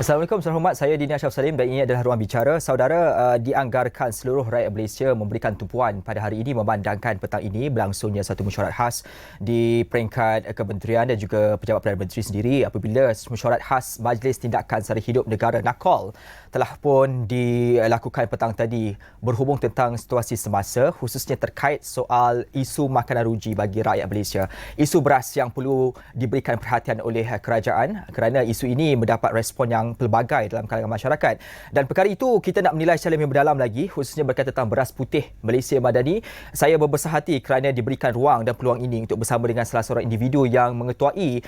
Assalamualaikum, Saudara Hormat. Saya Dini Ashraf Salim dan ini adalah Ruang Bicara. Saudara, dianggarkan seluruh rakyat Malaysia memberikan tumpuan pada hari ini memandangkan petang ini berlangsungnya satu mesyuarat khas di peringkat Kementerian dan juga Pejabat Perdana Menteri sendiri apabila mesyuarat khas Majlis Tindakan Sara Hidup Negara NACOL telah pun dilakukan petang tadi berhubung tentang situasi semasa khususnya terkait soal isu makanan ruji bagi rakyat Malaysia. Isu beras yang perlu diberikan perhatian oleh kerajaan kerana isu ini mendapat respon yang pelbagai dalam kalangan masyarakat. Dan perkara itu kita nak menilai secara lebih mendalam lagi khususnya berkaitan tentang beras putih Malaysia Madani. Saya berbesar hati kerana diberikan ruang dan peluang ini untuk bersama dengan salah seorang individu yang mengetuai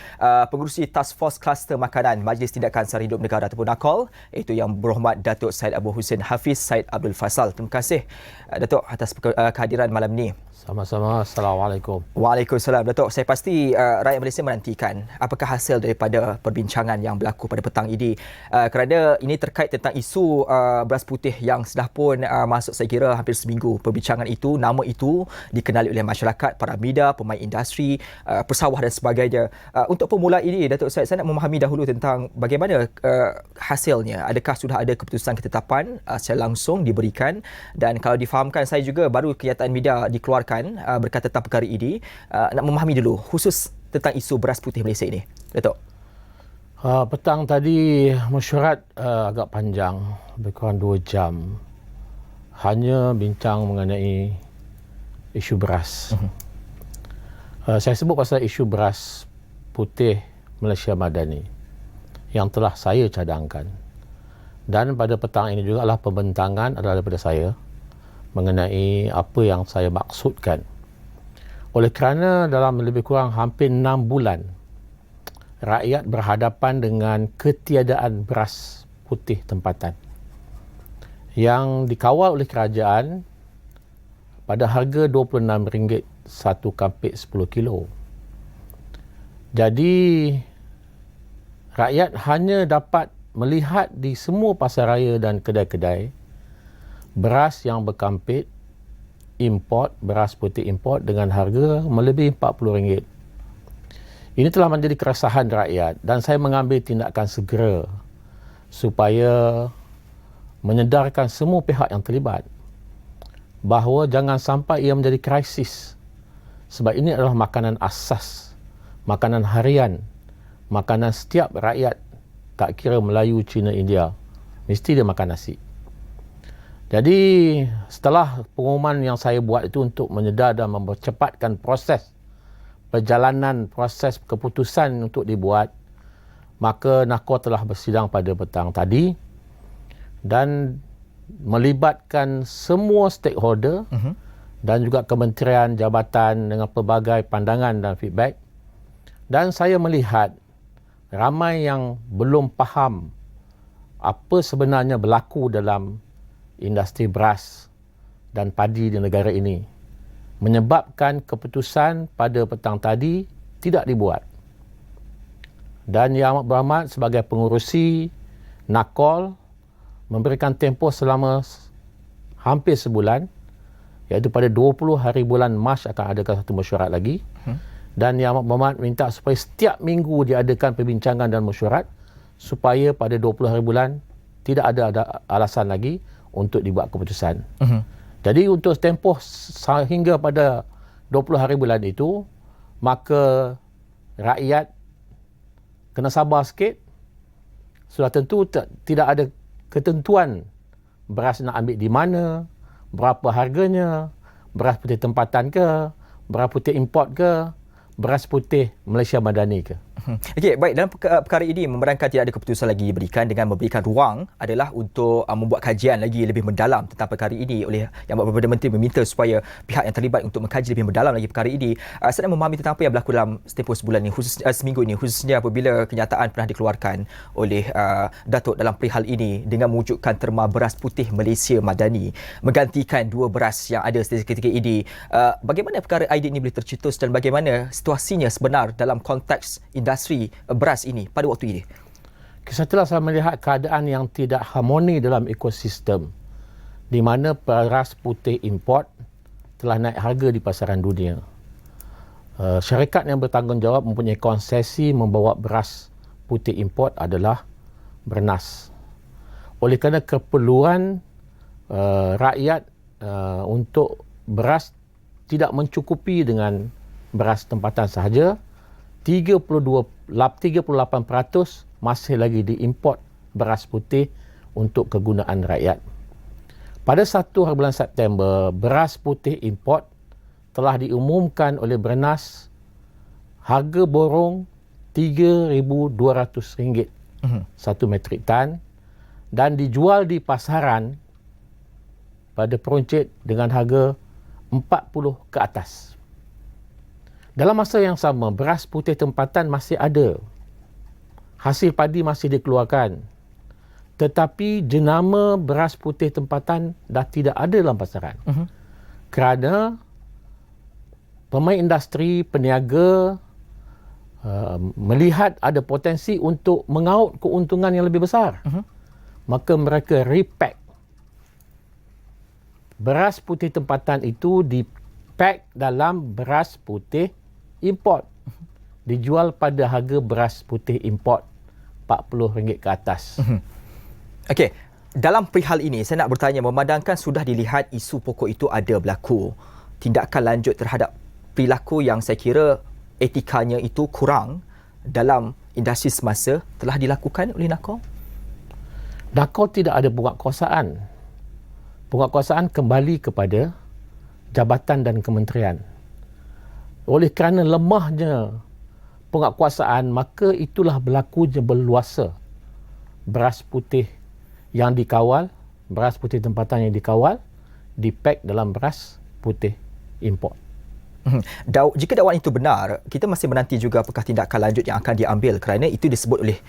pengerusi Task Force Kluster Makanan Majlis Tindakan Sara Hidup Negara ataupun NACOL, iaitu Yang Berhormat Datuk Syed Abu Hussein Hafiz Syed Abdul Fasal. Terima kasih Datuk atas kehadiran malam ini. Sama-sama. Assalamualaikum. Waalaikumsalam. Datuk, saya pasti rakyat Malaysia menantikan apakah hasil daripada perbincangan yang berlaku pada petang ini, kerana ini terkait tentang isu beras putih yang sudah pun masuk saya kira hampir seminggu. Perbincangan itu, nama itu dikenali oleh masyarakat, para media, pemain industri, pesawah dan sebagainya. Untuk pemula ini, Datuk, saya nak memahami dahulu tentang bagaimana hasilnya. Adakah sudah ada keputusan ketetapan secara langsung diberikan, dan kalau difahamkan saya juga baru kenyataan media dikeluarkan berkaitan tentang perkara ini. Nak memahami dulu khusus tentang isu beras putih Malaysia ini, Datuk. Petang tadi mesyuarat agak panjang, lebih kurang 2 jam. Hanya bincang mengenai isu beras. Saya sebut pasal isu beras putih Malaysia Madani yang telah saya cadangkan. Dan pada petang ini juga adalah pembentangan adalah daripada saya mengenai apa yang saya maksudkan. Oleh kerana dalam lebih kurang hampir 6 bulan, rakyat berhadapan dengan ketiadaan beras putih tempatan yang dikawal oleh kerajaan pada harga RM26 satu kampik 10 kilo. Jadi, rakyat hanya dapat melihat di semua pasaraya dan kedai-kedai beras yang berkampit import, beras putih import dengan harga melebihi RM40. Ini telah menjadi keresahan rakyat dan saya mengambil tindakan segera supaya menyedarkan semua pihak yang terlibat bahawa jangan sampai ia menjadi krisis, sebab ini adalah makanan asas, makanan harian, makanan setiap rakyat, tak kira Melayu, Cina, India, mesti dia makan nasi. Jadi setelah pengumuman yang saya buat itu untuk menyedar dan mempercepatkan proses perjalanan, proses keputusan untuk dibuat, maka NACOL telah bersidang pada petang tadi dan melibatkan semua stakeholder dan juga kementerian, jabatan dengan pelbagai pandangan dan feedback. Dan saya melihat ramai yang belum faham apa sebenarnya berlaku dalam industri beras dan padi di negara ini, menyebabkan keputusan pada petang tadi tidak dibuat. Dan Yang Amat Berhormat sebagai pengurusi NACOL memberikan tempoh selama hampir sebulan, iaitu pada 20 hari bulan Mac akan adakan satu mesyuarat lagi. Dan Yang Amat Berhormat minta supaya setiap minggu diadakan perbincangan dan mesyuarat supaya pada 20 hari bulan tidak ada alasan lagi untuk dibuat keputusan. Jadi untuk tempoh hingga pada 20 hari bulan itu, maka rakyat kena sabar sikit. Sudah tentu tidak ada ketentuan beras nak ambil di mana, berapa harganya, beras putih tempatan ke, beras putih import ke, beras putih Malaysia Madani ke. Okey, baik, dalam perkara ini memerangkan tidak ada keputusan lagi diberikan dengan memberikan ruang adalah untuk membuat kajian lagi lebih mendalam tentang perkara ini oleh Yang Perdana Menteri meminta supaya pihak yang terlibat untuk mengkaji lebih mendalam lagi perkara ini. Saya nak memahami tentang apa yang berlaku dalam tempoh sebulan ini, khusus seminggu ini, khususnya apabila kenyataan pernah dikeluarkan oleh Datuk dalam perihal ini dengan mewujudkan terma beras putih Malaysia Madani menggantikan 2 beras yang ada ketika ini. Bagaimana perkara idea ini boleh tercetus dan bagaimana situasinya sebenar dalam konteks industri beras ini pada waktu ini? Setelah saya melihat keadaan yang tidak harmoni dalam ekosistem di mana beras putih import telah naik harga di pasaran dunia. Syarikat yang bertanggungjawab mempunyai konsesi membawa beras putih import adalah bernas. Oleh kerana keperluan rakyat untuk beras tidak mencukupi dengan beras tempatan sahaja, 38% masih lagi diimport beras putih untuk kegunaan rakyat. Pada 1 bulan September, beras putih import telah diumumkan oleh Bernas harga borong RM3,200 satu metrik tan dan dijual di pasaran pada peruncit dengan harga 40 ke atas. Dalam masa yang sama, beras putih tempatan masih ada. Hasil padi masih dikeluarkan. Tetapi jenama beras putih tempatan dah tidak ada dalam pasaran. Kerana pemain industri, peniaga melihat ada potensi untuk mengaut keuntungan yang lebih besar. Maka mereka repack. Beras putih tempatan itu dipack dalam beras putih import. Dijual pada harga beras putih import RM40 ke atas. Okey, dalam perihal ini saya nak bertanya, memandangkan sudah dilihat isu pokok itu ada berlaku, tindakan lanjut terhadap perilaku yang saya kira etikanya itu kurang dalam industri semasa telah dilakukan oleh NACO? NACO tidak ada penguatkuasaan. Penguatkuasaan kembali kepada jabatan dan kementerian. Oleh kerana lemahnya penguatkuasaan, maka itulah berlakunya berluasa beras putih yang dikawal, beras putih tempatan yang dikawal, dipack dalam beras putih import. Jika dakwaan itu benar, kita masih menanti juga apakah tindakan lanjut yang akan diambil kerana itu disebut oleh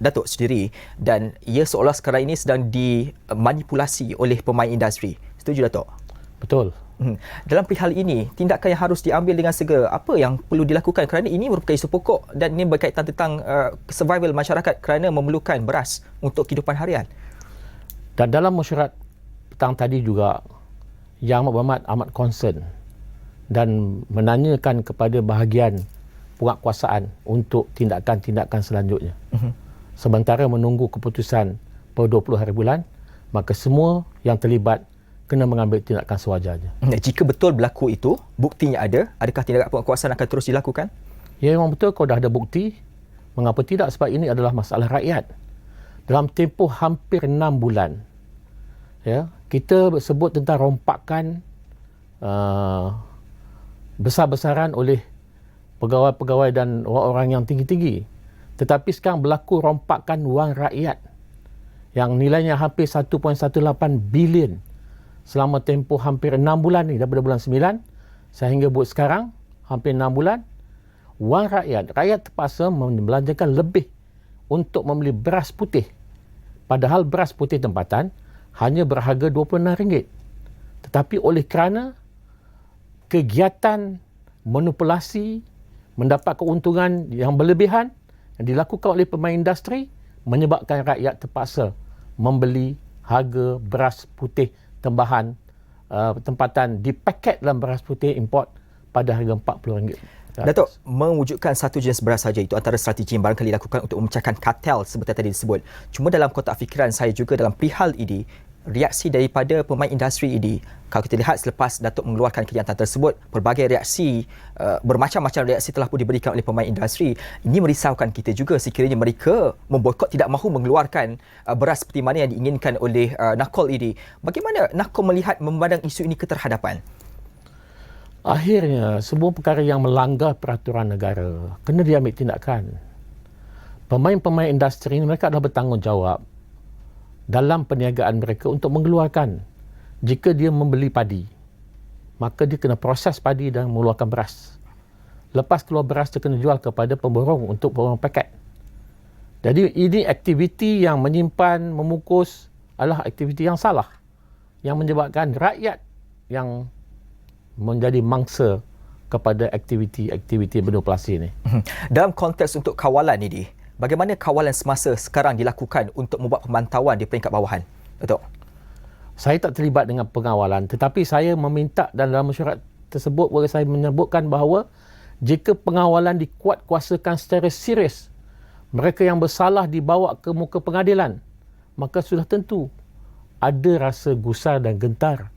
Datuk sendiri dan ia seolah sekarang ini sedang dimanipulasi oleh pemain industri. Setuju Datuk? Betul. Dalam perihal ini, tindakan yang harus diambil dengan segera, apa yang perlu dilakukan kerana ini merupakan isu pokok dan ini berkaitan tentang survival masyarakat kerana memerlukan beras untuk kehidupan harian. Dan dalam mesyuarat petang tadi juga, Yang Berhormat amat concern dan menanyakan kepada bahagian penguatkuasaan untuk tindakan-tindakan selanjutnya. Sementara menunggu keputusan per 20 hari bulan, maka semua yang terlibat kena mengambil tindakan sewajarnya. Jika betul berlaku itu, buktinya ada, adakah tindakan penguatkuasaan akan terus dilakukan? Ya, memang betul kalau dah ada bukti. Mengapa tidak? Sebab ini adalah masalah rakyat. Dalam tempoh hampir 6 bulan, ya, kita sebut tentang rompakan besar-besaran oleh pegawai-pegawai dan orang-orang yang tinggi-tinggi. Tetapi sekarang berlaku rompakan wang rakyat yang nilainya hampir 1.18 bilion selama tempoh hampir 6 bulan ni, daripada bulan 9 sehingga buat sekarang hampir 6 bulan. Wang rakyat terpaksa membelanjakan lebih untuk membeli beras putih, padahal beras putih tempatan hanya berharga RM26. Tetapi oleh kerana kegiatan manipulasi mendapat keuntungan yang berlebihan yang dilakukan oleh pemain industri, menyebabkan rakyat terpaksa membeli harga beras putih tambahan tempatan dipaket dalam beras putih import pada harga RM40. Datuk, mewujudkan satu jenis beras saja itu antara strategi yang barangkali dilakukan untuk memecahkan kartel seperti tadi disebut. Cuma dalam kotak fikiran saya juga dalam perihal ini, reaksi daripada pemain industri ini, kalau kita lihat selepas Datuk mengeluarkan kenyataan tersebut, pelbagai reaksi, bermacam-macam reaksi telah pun diberikan oleh pemain industri. Ini merisaukan kita juga sekiranya mereka memboikot, tidak mahu mengeluarkan beras seperti mana yang diinginkan oleh NACO ini. Bagaimana NACO melihat memandang isu ini keterhadapan? Akhirnya, semua perkara yang melanggar peraturan negara kena diambil tindakan. Pemain-pemain industri ini, mereka adalah bertanggungjawab dalam perniagaan mereka untuk mengeluarkan. Jika dia membeli padi, maka dia kena proses padi dan mengeluarkan beras. Lepas keluar beras, dia kena jual kepada pemborong untuk pemborong paket. Jadi ini aktiviti yang menyimpan, memukus adalah aktiviti yang salah, yang menyebabkan rakyat yang menjadi mangsa kepada aktiviti-aktiviti manipulasi ini. Dalam konteks untuk kawalan ini, bagaimana kawalan semasa sekarang dilakukan untuk membuat pemantauan di peringkat bawahan? Datuk? Saya tak terlibat dengan pengawalan, tetapi saya meminta dan dalam mesyuarat tersebut saya menyebutkan bahawa jika pengawalan dikuatkuasakan secara serius, mereka yang bersalah dibawa ke muka pengadilan, maka sudah tentu ada rasa gusar dan gentar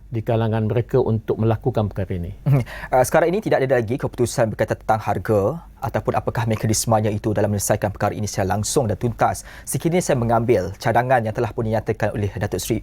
di kalangan mereka untuk melakukan perkara ini. Sekarang ini tidak ada lagi keputusan berkaitan tentang harga ataupun apakah mekanismenya itu dalam menyelesaikan perkara ini secara langsung dan tuntas. Sekiranya saya mengambil cadangan yang telah pun dinyatakan oleh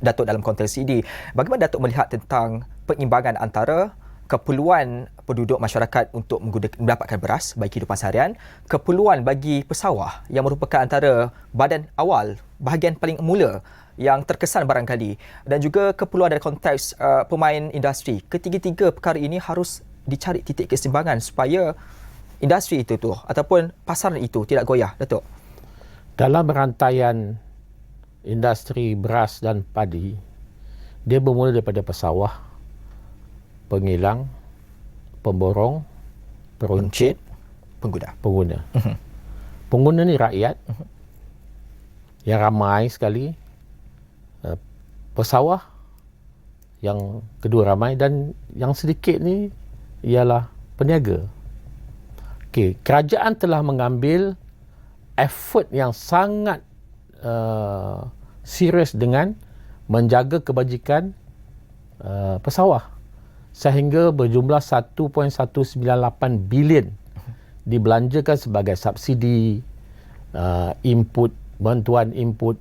Datuk dalam konteks ini, bagaimana Datuk melihat tentang penyimbangan antara keperluan penduduk masyarakat untuk mendapatkan beras bagi kehidupan seharian, keperluan bagi pesawah yang merupakan antara badan awal, bahagian paling mula yang terkesan barangkali, dan juga keperluan dari konteks pemain industri. Ketiga-tiga perkara ini harus dicari titik keseimbangan supaya industri itu tu ataupun pasaran itu tidak goyah, Datuk. Dalam rantaian industri beras dan padi, dia bermula daripada pesawah, pengilang, pemborong, peruncit, pengguna. Pengguna ni rakyat yang ramai sekali, pesawah yang kedua ramai, dan yang sedikit ni ialah peniaga. Okey, kerajaan telah mengambil effort yang sangat serius dengan menjaga kebajikan pesawah, sehingga berjumlah 1.198 bilion dibelanjakan sebagai subsidi, bantuan input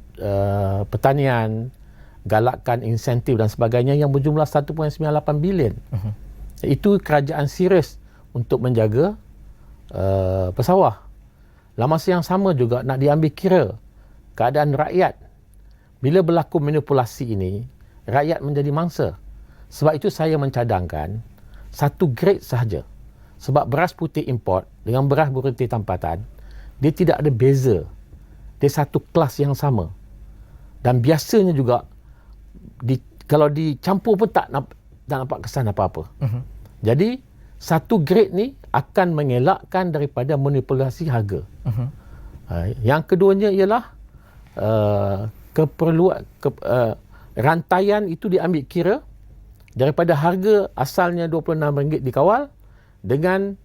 pertanian, galakkan insentif dan sebagainya yang berjumlah 1.98 bilion. Itu kerajaan serius untuk menjaga pesawah. Dalam masa yang sama juga nak diambil kira keadaan rakyat. Bila berlaku manipulasi ini, rakyat menjadi mangsa. Sebab itu saya mencadangkan satu grade sahaja. Sebab beras putih import dengan beras putih tempatan, dia tidak ada beza. Dia satu kelas yang sama. Dan biasanya juga kalau dicampur pun tak nampak kesan apa-apa. Jadi satu grade ni akan mengelakkan daripada manipulasi harga. Yang keduanya ialah keperluan rantaian itu diambil kira daripada harga asalnya RM26 dikawal dengan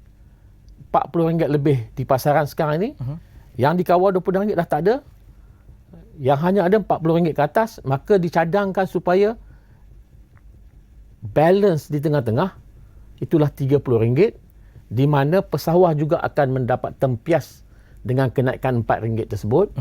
RM40 lebih di pasaran sekarang ini. Yang dikawal RM20 dah tak ada. Yang hanya ada RM40 ke atas, maka dicadangkan supaya balance di tengah-tengah itulah RM30, di mana pesawah juga akan mendapat tempias dengan kenaikan RM4 tersebut,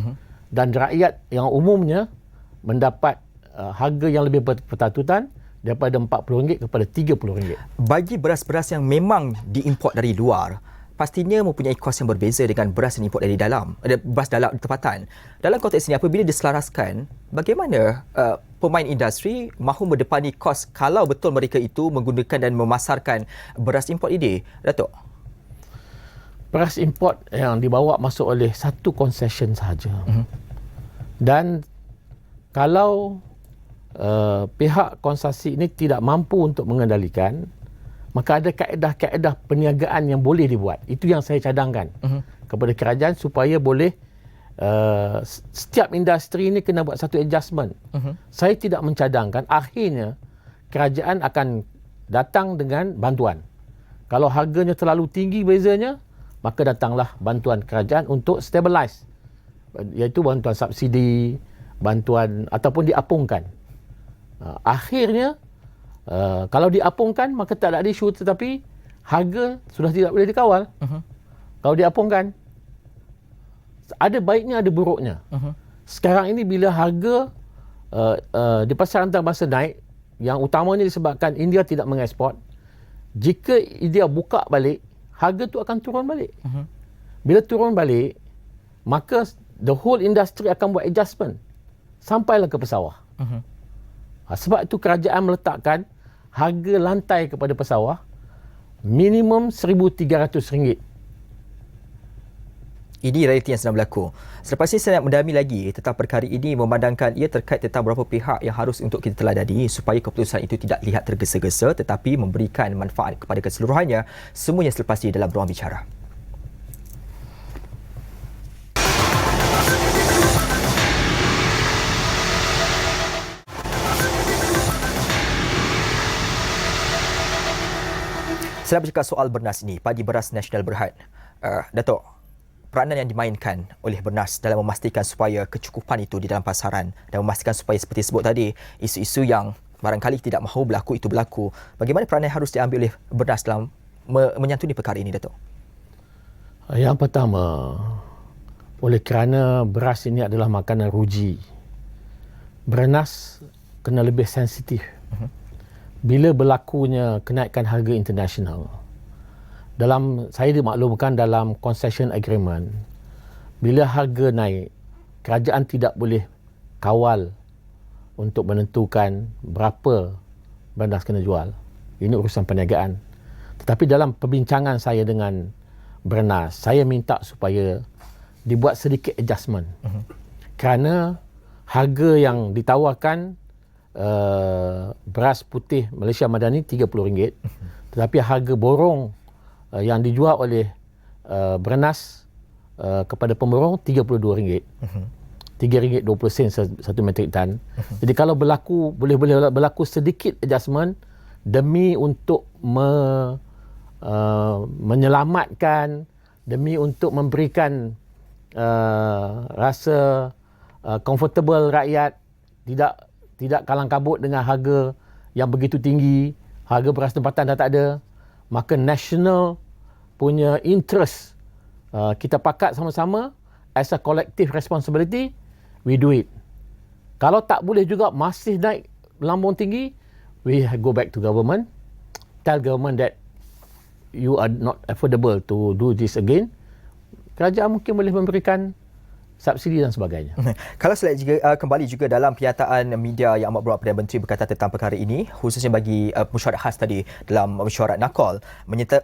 dan rakyat yang umumnya mendapat harga yang lebih berpatutan daripada RM40 kepada RM30. Bagi beras-beras yang memang diimport dari luar, pastinya mempunyai kos yang berbeza dengan beras yang diimport dari dalam, beras dalam tempatan. Dalam konteks ini, apabila diselaraskan, bagaimana pemain industri mahu mendepani kos kalau betul mereka itu menggunakan dan memasarkan beras import ini, Datuk? Beras import yang dibawa masuk oleh satu concession sahaja. Dan kalau pihak konsesi ini tidak mampu untuk mengendalikan, maka ada kaedah-kaedah perniagaan yang boleh dibuat. Itu yang saya cadangkan kepada kerajaan supaya boleh setiap industri ini kena buat satu adjustment. Saya tidak mencadangkan akhirnya kerajaan akan datang dengan bantuan. Kalau harganya terlalu tinggi bezanya, maka datanglah bantuan kerajaan untuk stabilize, iaitu bantuan subsidi, bantuan ataupun diapungkan. Akhirnya kalau diapungkan maka tak ada isu, tetapi harga sudah tidak boleh dikawal. Kalau diapungkan, ada baiknya ada buruknya. Sekarang ini bila harga di pasaran antarabangsa naik, yang utamanya disebabkan India tidak mengeksport, jika India buka balik, harga tu akan turun balik. Bila turun balik, maka the whole industry akan buat adjustment sampailah ke pesawah. Sebab itu kerajaan meletakkan harga lantai kepada pesawah minimum RM1,300. Ini realiti yang sedang berlaku. Selepas ini saya nak mendalami lagi tentang perkara ini, memandangkan ia terkait tentang beberapa pihak yang harus untuk kita teladani supaya keputusan itu tidak lihat tergesa-gesa tetapi memberikan manfaat kepada keseluruhannya. Semuanya selepas ini dalam Ruang Bicara. Saya nak bercakap soal Bernas ini, padi beras nasional berhad. Datuk, peranan yang dimainkan oleh Bernas dalam memastikan supaya kecukupan itu di dalam pasaran dan memastikan supaya seperti sebut tadi, isu-isu yang barangkali tidak mahu berlaku itu berlaku. Bagaimana peranan yang harus diambil oleh Bernas dalam menyantuni perkara ini, Datuk? Yang pertama, oleh kerana beras ini adalah makanan ruji, Bernas kena lebih sensitif bila berlakunya kenaikan harga internasional. Saya dimaklumkan dalam concession agreement, bila harga naik, kerajaan tidak boleh kawal untuk menentukan berapa Bernas kena jual. Ini urusan perniagaan. Tetapi dalam perbincangan saya dengan Bernas, saya minta supaya dibuat sedikit adjustment. Kerana harga yang ditawarkan beras putih Malaysia Madani RM30, tetapi harga borong yang dijual oleh Bernas kepada pemborong RM32. RM3.20 satu metrik tan. Jadi kalau boleh berlaku sedikit adjustment demi untuk menyelamatkan, demi untuk memberikan rasa comfortable rakyat, tidak kalang kabut dengan harga yang begitu tinggi, harga beras tempatan dah tak ada, maka national punya interest, kita pakat sama-sama as a collective responsibility, we do it. Kalau tak boleh juga, masih naik melambung tinggi, we go back to government, tell government that you are not affordable to do this again. Kerajaan mungkin boleh memberikan subsidi dan sebagainya. Kalau saya kembali juga dalam pernyataan media yang amat beruat Perdana Menteri berkata tentang perkara ini, khususnya bagi mesyuarat khas tadi dalam mesyuarat NACOL,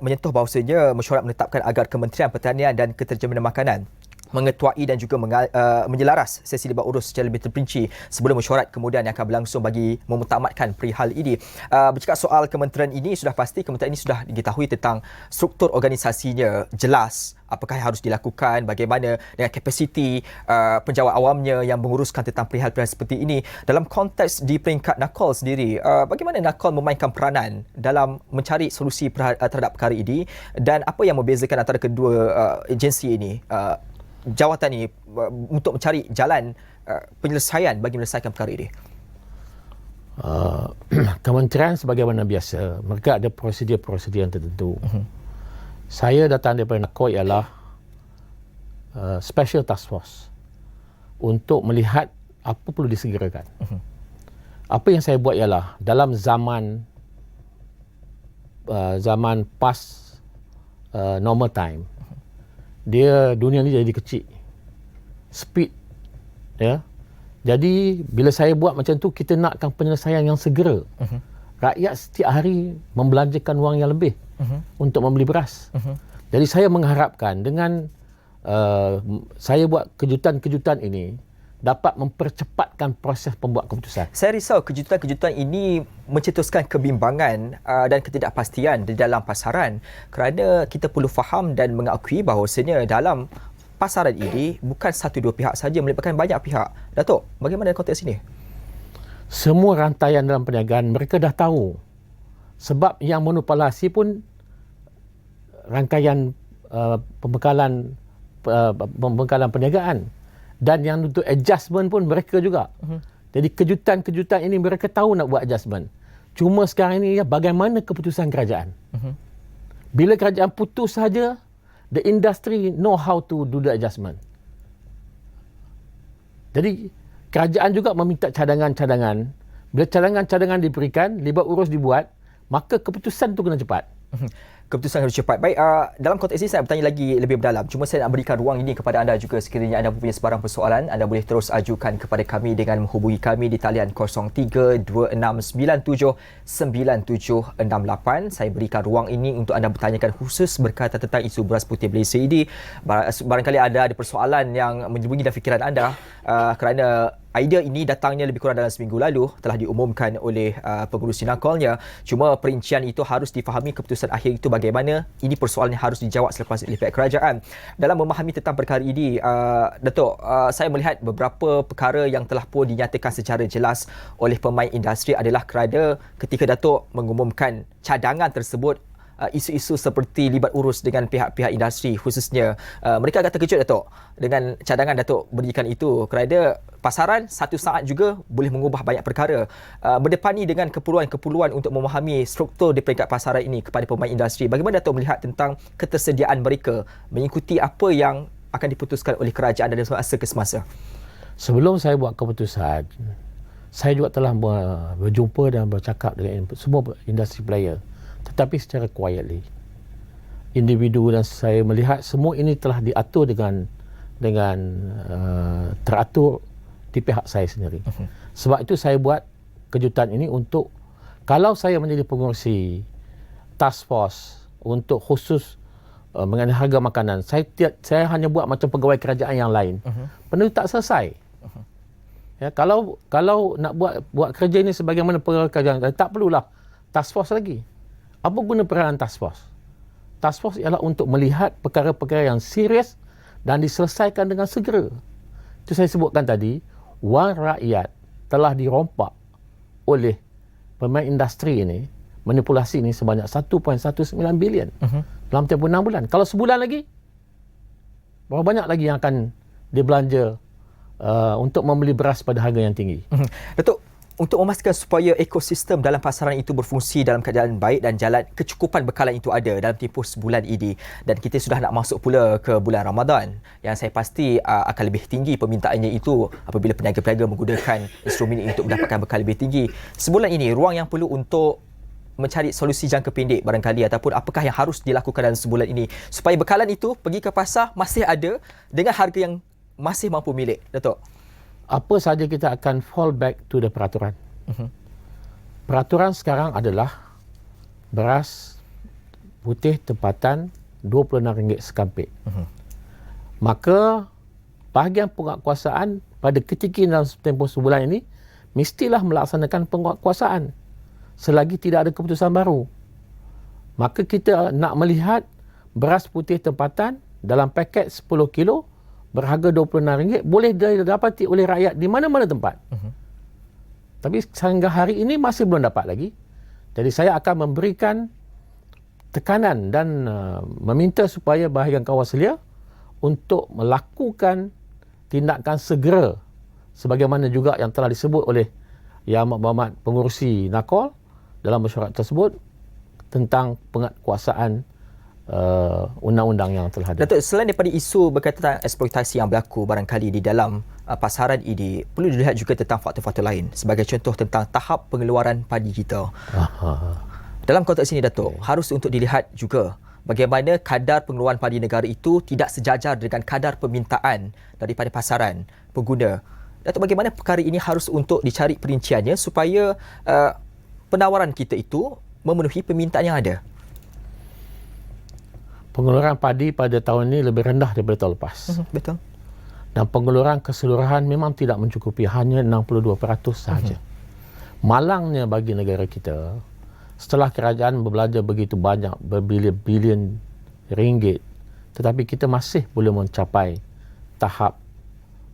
menyentuh bahawasanya mesyuarat menetapkan agar Kementerian Pertanian dan Keterjaminan Makanan mengetuai dan juga menyelaras sesi debat urus secara lebih terperinci sebelum mesyuarat kemudian yang akan berlangsung bagi memutamatkan perihal ini. Bercakap soal kementerian ini, sudah pasti kementerian ini sudah diketahui tentang struktur organisasinya jelas, apakah yang harus dilakukan, bagaimana dengan kapasiti penjawat awamnya yang menguruskan tentang perihal-perihal seperti ini. Dalam konteks di peringkat NACOL sendiri, bagaimana NACOL memainkan peranan dalam mencari solusi terhadap perkara ini, dan apa yang membezakan antara kedua agensi ini, jawatan ini, untuk mencari jalan penyelesaian bagi menyelesaikan perkara ini? Kementerian sebagaimana biasa, mereka ada prosedur-prosedur yang tertentu. Saya datang daripada NACOL ialah Special Task Force untuk melihat apa perlu disegerakan. Apa yang saya buat ialah dalam zaman past normal time, dunia ni jadi kecil, speed, ya. Jadi bila saya buat macam tu, kita nakkan penyelesaian yang segera. Rakyat setiap hari membelanjakan wang yang lebih untuk membeli beras. Jadi saya mengharapkan dengan saya buat kejutan-kejutan ini dapat mempercepatkan proses pembuat keputusan. Saya risau kejutan-kejutan ini mencetuskan kebimbangan dan ketidakpastian di dalam pasaran, kerana kita perlu faham dan mengakui bahawasanya dalam pasaran ini bukan satu dua pihak saja, melibatkan banyak pihak. Datuk, bagaimana konteks ini? Semua rantaian dalam perniagaan mereka dah tahu. Sebab yang monopolasi pun rangkaian pembekalan perniagaan. Dan yang untuk adjustment pun mereka juga. Jadi kejutan-kejutan ini mereka tahu nak buat adjustment. Cuma sekarang ini bagaimana keputusan kerajaan. Bila kerajaan putus saja, the industry know how to do the adjustment. Jadi kerajaan juga meminta cadangan-cadangan. Bila cadangan-cadangan diberikan, libat urus dibuat, maka keputusan itu kena cepat. Keputusan harus cepat. Baik, dalam konteks ini saya bertanya lagi lebih mendalam. Cuma saya nak berikan ruang ini kepada anda juga, sekiranya anda mempunyai sebarang persoalan, anda boleh terus ajukan kepada kami dengan menghubungi kami di talian 0326979768. Saya berikan ruang ini untuk anda bertanyakan khusus berkaitan tentang isu beras putih Malaysia ini. Barangkali anda ada persoalan yang menyembunyi dalam fikiran anda, kerana idea ini datangnya lebih kurang dalam seminggu lalu, telah diumumkan oleh pengurusi NACOL-nya. Cuma perincian itu harus difahami, keputusan akhir itu bagaimana, ini persoalan yang harus dijawab selepas oleh pihak kerajaan. Dalam memahami tentang perkara ini, Datuk, saya melihat beberapa perkara yang telah pun dinyatakan secara jelas oleh pemain industri adalah kerana ketika Datuk mengumumkan cadangan tersebut, isu-isu seperti libat urus dengan pihak-pihak industri khususnya. Mereka agak terkejut Datuk dengan cadangan Datuk berikan itu kerana pasaran satu saat juga boleh mengubah banyak perkara. Berdepani dengan keperluan-keperluan untuk memahami struktur di peringkat pasaran ini kepada pemain industri. Bagaimana Datuk melihat tentang ketersediaan mereka mengikuti apa yang akan diputuskan oleh kerajaan dari semasa ke semasa? Sebelum saya buat keputusan, saya juga telah berjumpa dan bercakap dengan semua industri player, tetapi secara quietly. Individu dan saya melihat semua ini telah diatur dengan teratur di pihak saya sendiri. Sebab itu saya buat kejutan ini untuk, kalau saya menjadi pengurusi task force untuk khusus mengenai harga makanan, saya hanya buat macam pegawai kerajaan yang lain. Benda tak selesai. Ya, kalau nak buat kerja ini sebagaimana pegawai kerajaan, tak perlulah task force lagi. Apa guna peranan task force? Task force ialah untuk melihat perkara-perkara yang serius dan diselesaikan dengan segera. Itu saya sebutkan tadi, wang rakyat telah dirompak oleh pemain industri ini, manipulasi ini sebanyak 1.19 bilion dalam tempoh 6 bulan. Kalau sebulan lagi, berapa banyak lagi yang akan dibelanja untuk membeli beras pada harga yang tinggi? Datuk, untuk memastikan supaya ekosistem dalam pasaran itu berfungsi dalam keadaan baik dan jalan, kecukupan bekalan itu ada dalam tempoh sebulan ini, dan kita sudah nak masuk pula ke bulan Ramadan yang saya pasti akan lebih tinggi permintaannya itu apabila peniaga-peniaga menggunakan instrumen ini untuk mendapatkan bekal lebih tinggi. Sebulan ini ruang yang perlu untuk mencari solusi jangka pendek barangkali, ataupun apakah yang harus dilakukan dalam sebulan ini supaya bekalan itu pergi ke pasar masih ada dengan harga yang masih mampu milik, Datuk? Apa saja kita akan fall back to the peraturan. Peraturan sekarang adalah beras putih tempatan RM26 sekampik. Maka bahagian penguatkuasaan pada ketika dalam tempoh sebulan ini mestilah melaksanakan penguatkuasaan selagi tidak ada keputusan baru. Maka kita nak melihat beras putih tempatan dalam paket 10 kilo berharga RM26 boleh didapati oleh rakyat di mana-mana tempat. Tapi sehingga hari ini masih belum dapat lagi. Jadi saya akan memberikan tekanan dan meminta supaya bahagian Kawaselia untuk melakukan tindakan segera sebagaimana juga yang telah disebut oleh Yang Amat Berhormat Pengurusi NAKOL dalam mesyuarat tersebut tentang penguatkuasaan undang-undang yang telah ada. Datuk, selain daripada isu berkaitan tentang eksploitasi yang berlaku barangkali di dalam pasaran ini, perlu dilihat juga tentang faktor-faktor lain. Sebagai contoh tentang tahap pengeluaran padi kita. Dalam konteks ini, Datuk, harus untuk dilihat juga bagaimana kadar pengeluaran padi negara itu tidak sejajar dengan kadar permintaan daripada pasaran pengguna. Datuk, bagaimana perkara ini harus untuk dicari perinciannya supaya penawaran kita itu memenuhi permintaan yang ada? Pengeluaran padi pada tahun ini lebih rendah daripada tahun lepas. Betul. Dan pengeluaran keseluruhan memang tidak mencukupi, hanya 62% sahaja. Malangnya bagi negara kita, setelah kerajaan berbelanja begitu banyak, berbilion-bilion ringgit, tetapi kita masih belum mencapai tahap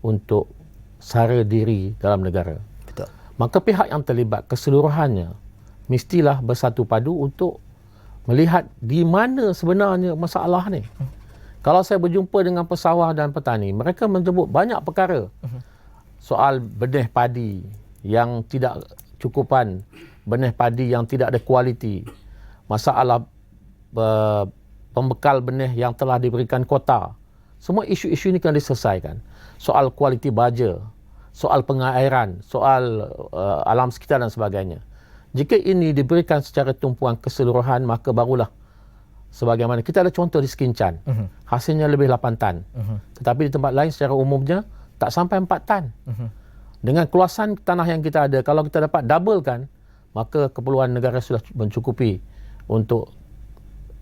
untuk sara diri dalam negara. Betul. Maka pihak yang terlibat keseluruhannya mestilah bersatu padu untuk melihat di mana sebenarnya masalah ni. Kalau saya berjumpa dengan pesawah dan petani, mereka menyebut banyak perkara. Soal benih padi yang tidak cukupan, benih padi yang tidak ada kualiti, masalah pembekal benih yang telah diberikan kota. Semua isu-isu ini kena diselesaikan. Soal kualiti baja, soal pengairan, soal alam sekitar dan sebagainya. Jika ini diberikan secara tumpuan keseluruhan, maka barulah sebagaimana kita ada contoh di Sekincan, hasilnya lebih 8 tan. Tetapi di tempat lain secara umumnya tak sampai 4 tan. Dengan keluasan tanah yang kita ada, kalau kita dapat doublekan, maka keperluan negara sudah mencukupi untuk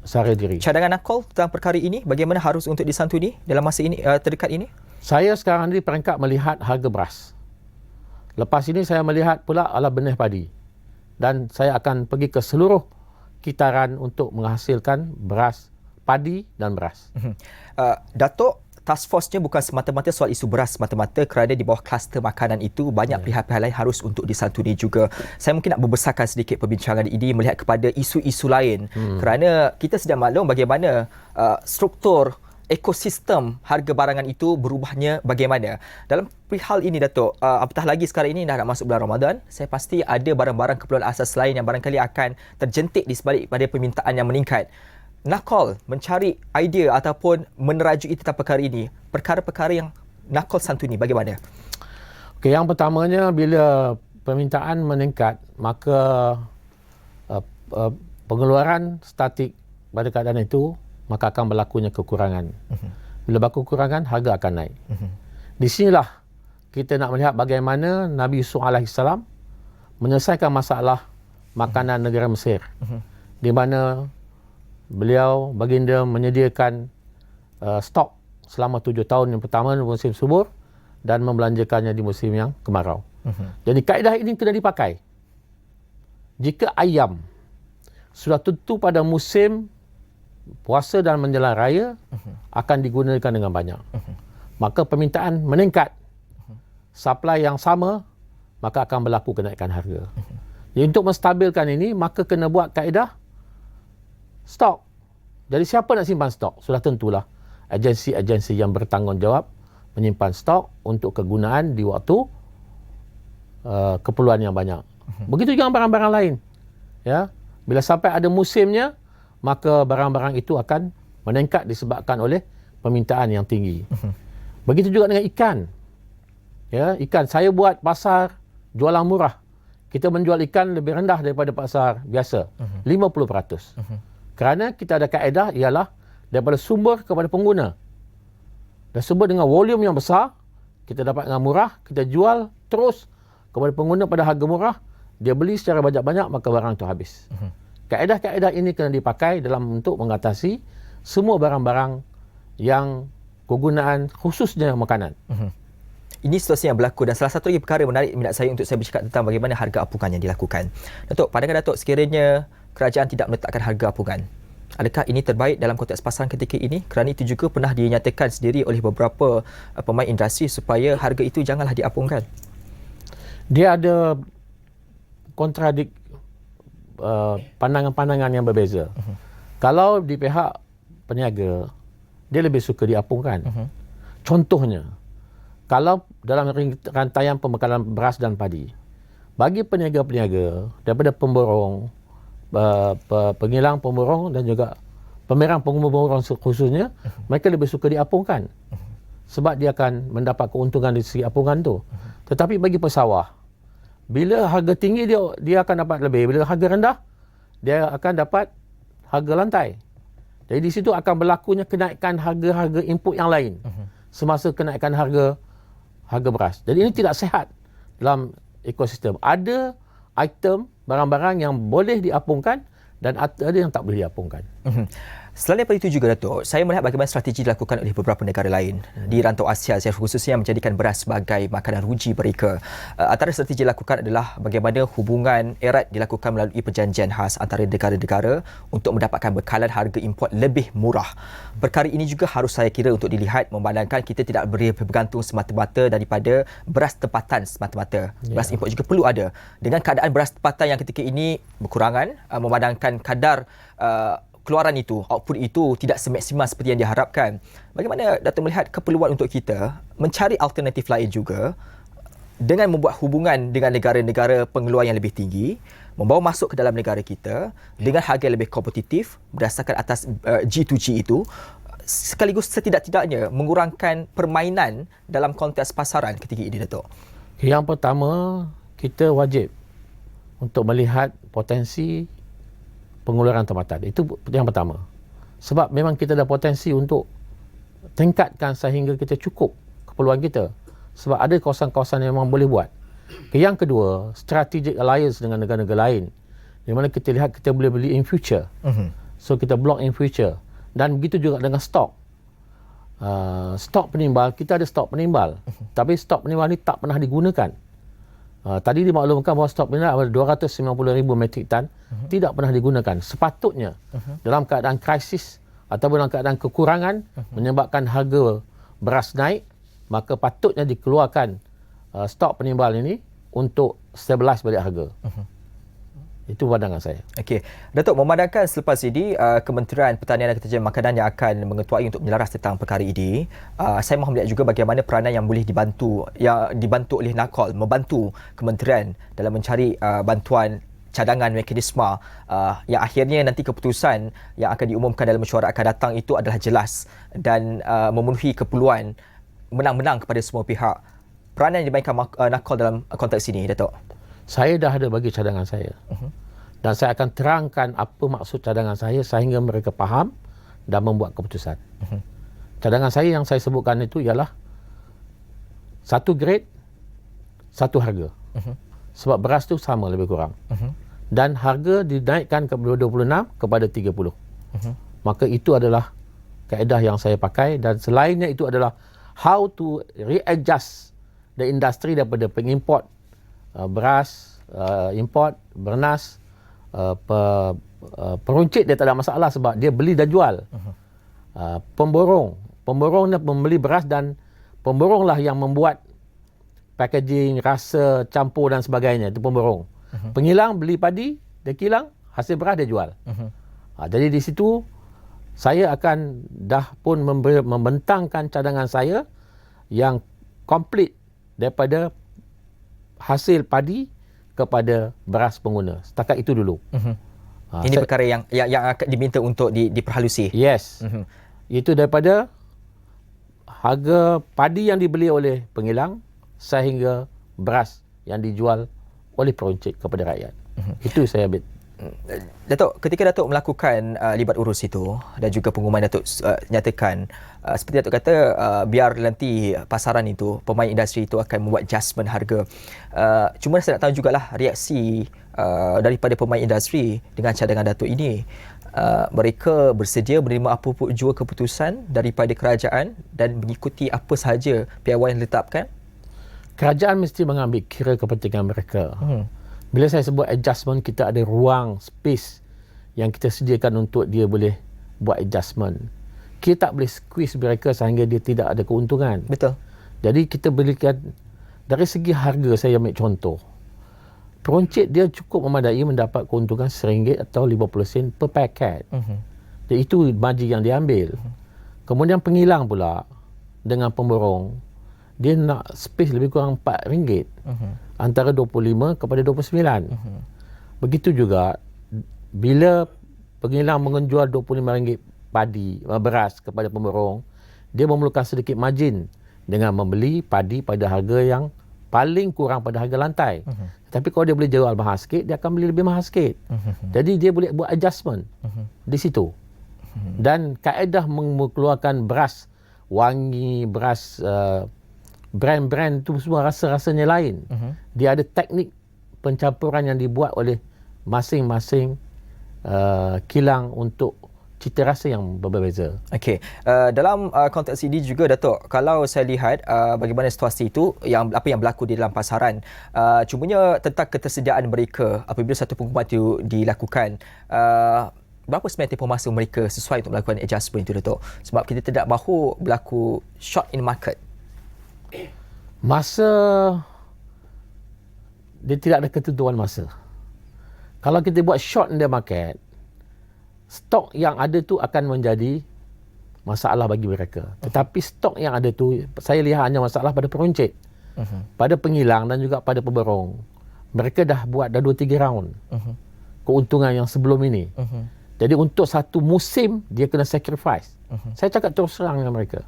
sara diri. Cadangan NAKOL tentang perkara ini bagaimana harus untuk disantuni dalam masa ini terdekat ini? Saya sekarang ini peringkat melihat harga beras. Lepas ini saya melihat pula ala benih padi. Dan saya akan pergi ke seluruh kitaran untuk menghasilkan beras, padi dan beras. Datuk task force-nya bukan semata-mata soal isu beras semata-mata, kerana di bawah kluster makanan itu banyak pihak-pihak lain harus untuk disantuni juga. Saya mungkin nak membesarkan sedikit perbincangan ini melihat kepada isu-isu lain, kerana kita sedia maklum bagaimana struktur ekosistem harga barangan itu berubahnya bagaimana. Dalam perihal ini Datuk, apatah lagi sekarang ini dah nak masuk bulan Ramadan, saya pasti ada barang-barang keperluan asas lain yang barangkali akan terjentik di sebalik pada permintaan yang meningkat. Nakol mencari idea ataupun menerajui tentang perkara ini, perkara-perkara yang Nakol santuni bagaimana? Okey, yang pertamanya bila permintaan meningkat, maka pengeluaran statik pada keadaan itu, maka akan berlakunya kekurangan. Bila berlaku kekurangan, harga akan naik. Di sinilah kita nak melihat bagaimana Nabi Yusuf AS menyelesaikan masalah makanan negara Mesir. Di mana beliau, baginda menyediakan stok selama 7 tahun yang pertama di musim subur dan membelanjakannya di musim yang kemarau. Jadi kaedah ini kena dipakai. Jika ayam sudah tentu pada musim puasa dan menjelang raya akan digunakan dengan banyak. Maka permintaan meningkat. Supply yang sama, maka akan berlaku kenaikan harga. Jadi untuk menstabilkan ini, maka kena buat kaedah stok. Jadi siapa nak simpan stok? Sudah tentulah agensi-agensi yang bertanggungjawab menyimpan stok untuk kegunaan di waktu keperluan yang banyak. Begitu juga barang-barang lain. Ya, bila sampai ada musimnya, maka barang-barang itu akan meningkat disebabkan oleh permintaan yang tinggi. Begitu juga dengan ikan. Ya, ikan, saya buat pasar jualan murah. Kita menjual ikan lebih rendah daripada pasar biasa, 50%. Kerana kita ada kaedah ialah daripada sumber kepada pengguna. Dan sumber dengan volume yang besar, kita dapat dengan murah, kita jual terus kepada pengguna pada harga murah, dia beli secara banyak-banyak, maka barang itu habis. Kaedah-kaedah ini kena dipakai dalam untuk mengatasi semua barang-barang yang kegunaan khususnya makanan. Ini situasi yang berlaku dan salah satu lagi perkara menarik minat saya untuk saya bercakap tentang bagaimana harga apungan yang dilakukan. Datuk, pandangan Datuk sekiranya kerajaan tidak meletakkan harga apungan, adakah ini terbaik dalam konteks pasaran ketika ini? Kerana itu juga pernah dinyatakan sendiri oleh beberapa pemain industri supaya harga itu janganlah diapungkan. Dia ada kontradik pandangan-pandangan yang berbeza. Kalau di pihak peniaga, dia lebih suka diapungkan. Contohnya, kalau dalam rantaian pembekalan beras dan padi, bagi peniaga-peniaga daripada pemborong, pengilang pemborong dan juga pemerang pemborong khususnya, mereka lebih suka diapungkan. Sebab dia akan mendapat keuntungan dari segi apungan tu. Tetapi bagi pesawah, bila harga tinggi dia akan dapat lebih. Bila harga rendah, dia akan dapat harga lantai. Jadi di situ akan berlakunya kenaikan harga-harga input yang lain semasa kenaikan harga beras. Jadi ini tidak sihat dalam ekosistem. Ada item barang-barang yang boleh diapungkan dan ada yang tak boleh diapungkan. Selain daripada itu juga Datuk, saya melihat bagaimana strategi dilakukan oleh beberapa negara lain di rantau Asia khususnya yang menjadikan beras sebagai makanan ruji mereka. Antara strategi dilakukan adalah bagaimana hubungan erat dilakukan melalui perjanjian khas antara negara-negara untuk mendapatkan bekalan harga import lebih murah. Perkara ini juga harus saya kira untuk dilihat memandangkan kita tidak boleh bergantung semata-mata daripada beras tempatan semata-mata. Beras import juga perlu ada. Dengan keadaan beras tempatan yang ketika ini berkurangan, memandangkan kadar keluaran itu, output itu tidak semaksimal seperti yang diharapkan. Bagaimana Datuk melihat keperluan untuk kita mencari alternatif lain juga dengan membuat hubungan dengan negara-negara pengeluar yang lebih tinggi, membawa masuk ke dalam negara kita dengan harga yang lebih kompetitif berdasarkan atas G2G itu, sekaligus setidak-tidaknya mengurangkan permainan dalam konteks pasaran ketika ini, Datuk? Yang pertama, kita wajib untuk melihat potensi pengeluaran tempatan. Itu yang pertama. Sebab memang kita ada potensi untuk tingkatkan sehingga kita cukup keperluan kita. Sebab ada kawasan-kawasan yang memang boleh buat. Yang kedua, strategic alliance dengan negara-negara lain. Di mana kita lihat kita boleh beli in future. So kita block in future. Dan begitu juga dengan stok. Stok penimbal, kita ada stok penimbal. Tapi stok penimbal ni tak pernah digunakan. Tadi dimaklumkan bahawa stok penimbal ada 290,000 metrik tan tidak pernah digunakan. Sepatutnya dalam keadaan krisis ataupun dalam keadaan kekurangan menyebabkan harga beras naik, maka patutnya dikeluarkan stok penimbal ini untuk stabilize balik harga. Itu pandangan saya. Okey, Datuk, memandangkan selepas ini Kementerian Pertanian dan Ketajaman Makanan yang akan mengetuai untuk menyelaras tentang perkara ini, saya mahu melihat juga bagaimana peranan yang boleh dibantu oleh NACOL, membantu kementerian dalam mencari bantuan cadangan mekanisme yang akhirnya nanti keputusan yang akan diumumkan dalam mesyuarat akan datang itu adalah jelas dan memenuhi keperluan menang-menang kepada semua pihak. Peranan yang dimainkan NACOL dalam konteks ini, Datuk? Saya dah ada bagi cadangan saya. Dan saya akan terangkan apa maksud cadangan saya sehingga mereka faham dan membuat keputusan. Cadangan saya yang saya sebutkan itu ialah satu grade, satu harga. Sebab beras tu sama lebih kurang. Dan harga dinaikkan ke 26 kepada 30. Maka itu adalah kaedah yang saya pakai, dan selainnya itu adalah how to readjust the industry daripada pengimport beras, import, bernas, peruncit dia tak ada masalah sebab dia beli dan jual. Pemborong dia membeli beras dan pemboronglah yang membuat packaging, rasa, campur dan sebagainya. Itu pemborong. Pengilang beli padi, dia kilang, hasil beras dia jual. Jadi di situ saya akan dah pun membentangkan cadangan saya yang komplit daripada hasil padi kepada beras pengguna. Setakat itu dulu. Ini perkara yang akan diminta untuk diperhalusi. Yes. Itu daripada harga padi yang dibeli oleh pengilang sehingga beras yang dijual oleh peruncit kepada rakyat. Itu saya ambil. Datuk, ketika Datuk melakukan libat urus itu dan juga pengumuman Datuk nyatakan, seperti Datuk kata, biar nanti pasaran itu, pemain industri itu akan membuat adjustment harga. Cuma saya nak tahu jugalah reaksi daripada pemain industri dengan cadangan Datuk ini. Mereka bersedia menerima apa pun jua keputusan daripada kerajaan dan mengikuti apa sahaja piawai yang ditetapkan? Kerajaan mesti mengambil kira kepentingan mereka. Bila saya sebut adjustment, kita ada ruang, space yang kita sediakan untuk dia boleh buat adjustment. Kita tak boleh squeeze mereka sehingga dia tidak ada keuntungan. Betul. Jadi kita berikan, dari segi harga saya ambil contoh. Peruncit dia cukup memadai mendapat keuntungan RM1 atau 50 sen per paket. Jadi itu margin yang dia ambil. Kemudian pengilang pula dengan pemborong, dia nak space lebih kurang RM4. Antara 25 kepada 29. Begitu juga bila pengilang menjual RM25 padi, beras kepada pemborong, dia memerlukan sedikit margin dengan membeli padi pada harga yang paling kurang pada harga lantai. Tapi kalau dia boleh jual mahal sikit, dia akan beli lebih mahal sikit. Jadi dia boleh buat adjustment di situ. Dan kaedah mengeluarkan beras wangi, beras brand-brand tu semua rasa-rasanya lain. Dia ada teknik pencampuran yang dibuat oleh masing-masing kilang untuk cita rasa yang berbeza. Okey. Dalam konteks ini juga, Datuk, kalau saya lihat bagaimana situasi itu, apa yang berlaku di dalam pasaran, cumanya tentang ketersediaan mereka apabila satu pengumuman itu dilakukan, berapa sebenarnya tempoh masa mereka sesuai untuk melakukan adjustment itu, Datuk? Sebab kita tidak mahu berlaku short in market. Masa dia tidak ada ketentuan masa. Kalau kita buat short in the market, stok yang ada tu akan menjadi masalah bagi mereka. Tetapi stok yang ada tu, saya lihat hanya masalah pada peruncit, pada pengilang dan juga pada pemborong. Mereka dah buat 2-3 round keuntungan yang sebelum ini. Jadi untuk satu musim dia kena sacrifice. Saya cakap terus terang dengan mereka.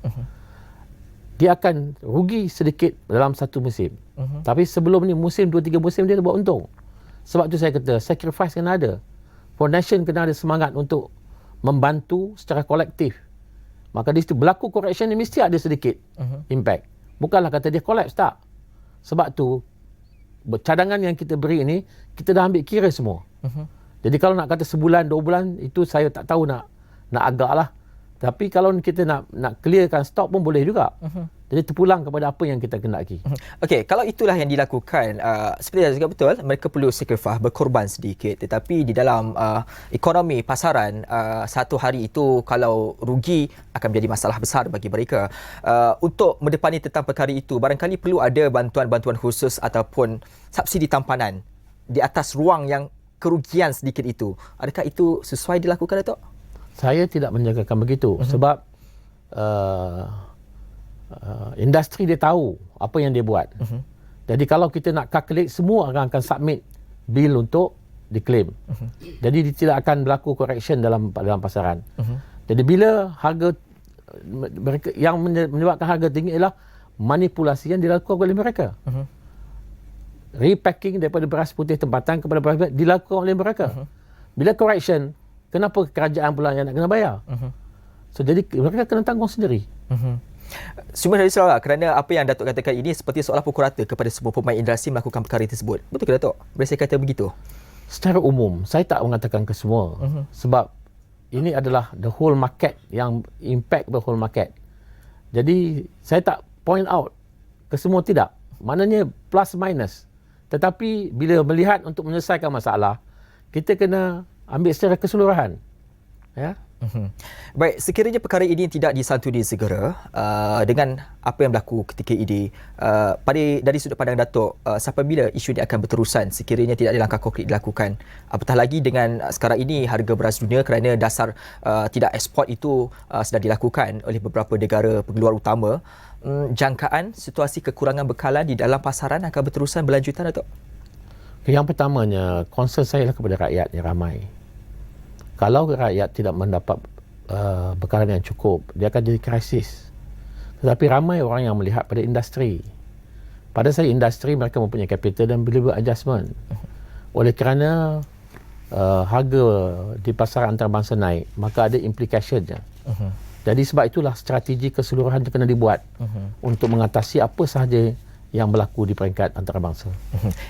Dia akan rugi sedikit dalam satu musim. Tapi sebelum ni musim, 2-3 musim dia buat untung. Sebab tu saya kata sacrifice kena ada. Foundation kena ada semangat untuk membantu secara kolektif. Maka di situ berlaku correction ni mesti ada sedikit impact. Bukanlah kata dia collapse, tak. Sebab tu cadangan yang kita beri ini kita dah ambil kira semua. Jadi kalau nak kata sebulan, 2 bulan, itu saya tak tahu nak agak lah. Tapi kalau kita nak clearkan stok pun boleh juga. Jadi terpulang kepada apa yang kita kendaki. Okey, kalau itulah yang dilakukan, seperti yang cakap betul, mereka perlu sacrifice, berkorban sedikit. Tetapi di dalam ekonomi pasaran, satu hari itu kalau rugi akan menjadi masalah besar bagi mereka. Untuk mendepani tentang perkara itu, barangkali perlu ada bantuan-bantuan khusus ataupun subsidi tampanan di atas ruang yang kerugian sedikit itu. Adakah itu sesuai dilakukan, Datuk? Saya tidak menjagakan begitu sebab industri dia tahu apa yang dia buat. Jadi kalau kita nak calculate, semua akan submit bil untuk diklaim. Jadi dia tidak akan berlaku correction dalam pasaran. Jadi bila harga mereka yang menyebabkan harga tinggi ialah manipulasi yang dilakukan oleh mereka. Repacking daripada beras putih tempatan kepada beras dilakukan oleh mereka. Bila correction, kenapa kerajaan pula yang nak kena bayar? So jadi mereka kena tanggung sendiri. Cuma dari salah kerana apa yang Datuk katakan ini seperti seolah pukul rata kepada semua pemain industri melakukan perkara tersebut. Betul ke, Datuk? Boleh saya kata begitu? Secara umum, saya tak mengatakan ke semua. Sebab ini adalah the whole market yang impact the whole market. Jadi saya tak point out ke semua, tidak. Maknanya plus minus. Tetapi bila melihat untuk menyelesaikan masalah, kita kena ambil secara keseluruhan. Ya. Baik, sekiranya perkara ini tidak disantuni segera dengan apa yang berlaku ketika ini, dari sudut pandang Datuk, sampai bila isu ini akan berterusan sekiranya tidak ada langkah konkret dilakukan? Apatah lagi dengan sekarang ini harga beras dunia kerana dasar tidak ekspor itu sedang dilakukan oleh beberapa negara pengeluar utama. Jangkaan situasi kekurangan bekalan di dalam pasaran akan berterusan berlanjutan, Datuk? Yang pertamanya, concern saya adalah kepada rakyat yang ramai. Kalau rakyat tidak mendapat bekalan yang cukup, dia akan jadi krisis. Tetapi ramai orang yang melihat pada industri. Pada saya, industri mereka mempunyai capital dan boleh buat adjustment. Oleh kerana harga di pasaran antarabangsa naik, maka ada implicationnya. Jadi sebab itulah strategi keseluruhan yang kena dibuat untuk mengatasi apa sahaja yang berlaku di peringkat antarabangsa.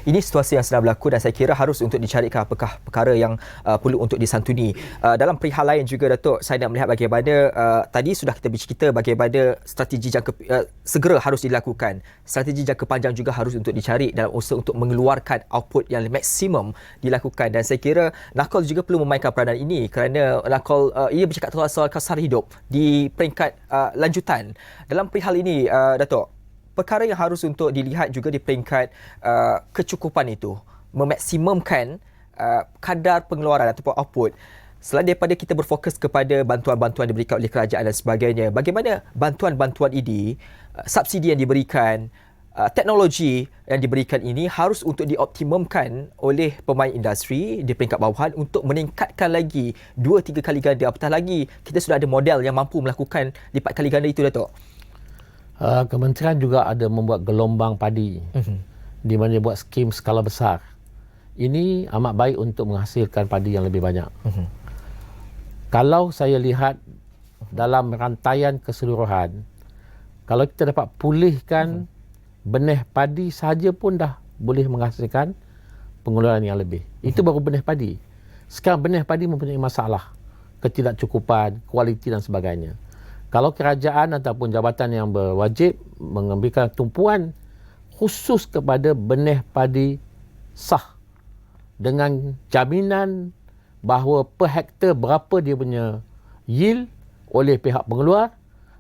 Ini situasi yang sedang berlaku dan saya kira harus untuk dicarikan apakah perkara yang perlu untuk disantuni. Dalam perihal lain juga, Datuk, saya nak melihat bagaimana tadi sudah kita bercerita bagaimana strategi jangka segera harus dilakukan. Strategi jangka panjang juga harus untuk dicari dalam usaha untuk mengeluarkan output yang maksimum dilakukan, dan saya kira NACOL juga perlu memainkan peranan ini kerana NACOL ia bercakap soal kesar hidup di peringkat lanjutan. Dalam perihal ini, Datuk, perkara yang harus untuk dilihat juga di peringkat kecukupan itu, memaksimumkan kadar pengeluaran ataupun output. Selain daripada kita berfokus kepada bantuan-bantuan diberikan oleh kerajaan dan sebagainya, bagaimana bantuan-bantuan ini, subsidi yang diberikan, teknologi yang diberikan ini harus untuk dioptimumkan oleh pemain industri di peringkat bawahan untuk meningkatkan lagi 2-3 kali ganda. Apatah lagi kita sudah ada model yang mampu melakukan lipat kali ganda itu, Datuk. Kementerian juga ada membuat gelombang padi di mana dia buat skim skala besar. Ini amat baik untuk menghasilkan padi yang lebih banyak. Kalau saya lihat dalam rantaian keseluruhan, kalau kita dapat pulihkan benih padi sahaja pun dah boleh menghasilkan pengeluaran yang lebih. Itu baru benih padi. Sekarang benih padi mempunyai masalah, ketidakcukupan, kualiti dan sebagainya. Kalau kerajaan ataupun jabatan yang berwajib mengambilkan tumpuan khusus kepada benih padi sah dengan jaminan bahawa per hektar berapa dia punya yield oleh pihak pengeluar,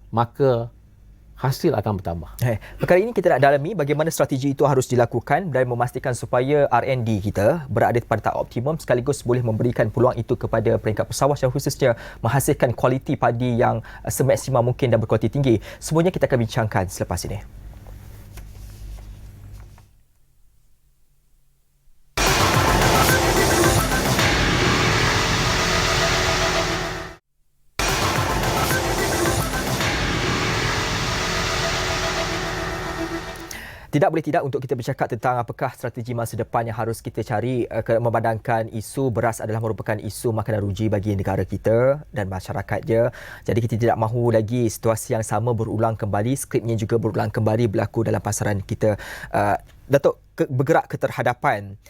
maka hasil akan bertambah. Perkara ini kita nak dalami bagaimana strategi itu harus dilakukan dan memastikan supaya R&D kita berada pada tahap optimum sekaligus boleh memberikan peluang itu kepada peringkat pesawat yang khususnya menghasilkan kualiti padi yang semaksimal mungkin dan berkualiti tinggi. Semuanya kita akan bincangkan selepas ini. Tidak boleh tidak untuk kita bercakap tentang apakah strategi masa depan yang harus kita cari memandangkan isu beras adalah merupakan isu makanan ruji bagi negara kita dan masyarakat dia. Jadi kita tidak mahu lagi situasi yang sama berulang kembali, skripnya juga berulang kembali berlaku dalam pasaran kita. Datuk bergerak ke terhadapan.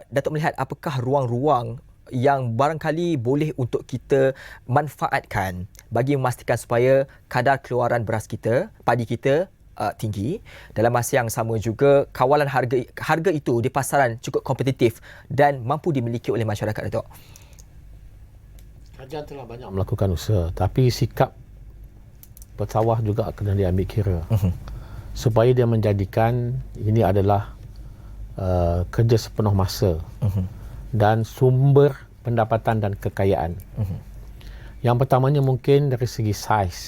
Datuk melihat apakah ruang-ruang yang barangkali boleh untuk kita manfaatkan bagi memastikan supaya kadar keluaran beras kita, padi kita tinggi. Dalam masa yang sama juga kawalan harga itu di pasaran cukup kompetitif dan mampu dimiliki oleh masyarakat, Datuk. Kerajaan telah banyak melakukan usaha, tapi sikap pesawah juga kena diambil kira. Supaya dia menjadikan ini adalah kerja sepenuh masa dan sumber pendapatan dan kekayaan. Yang pertamanya mungkin dari segi saiz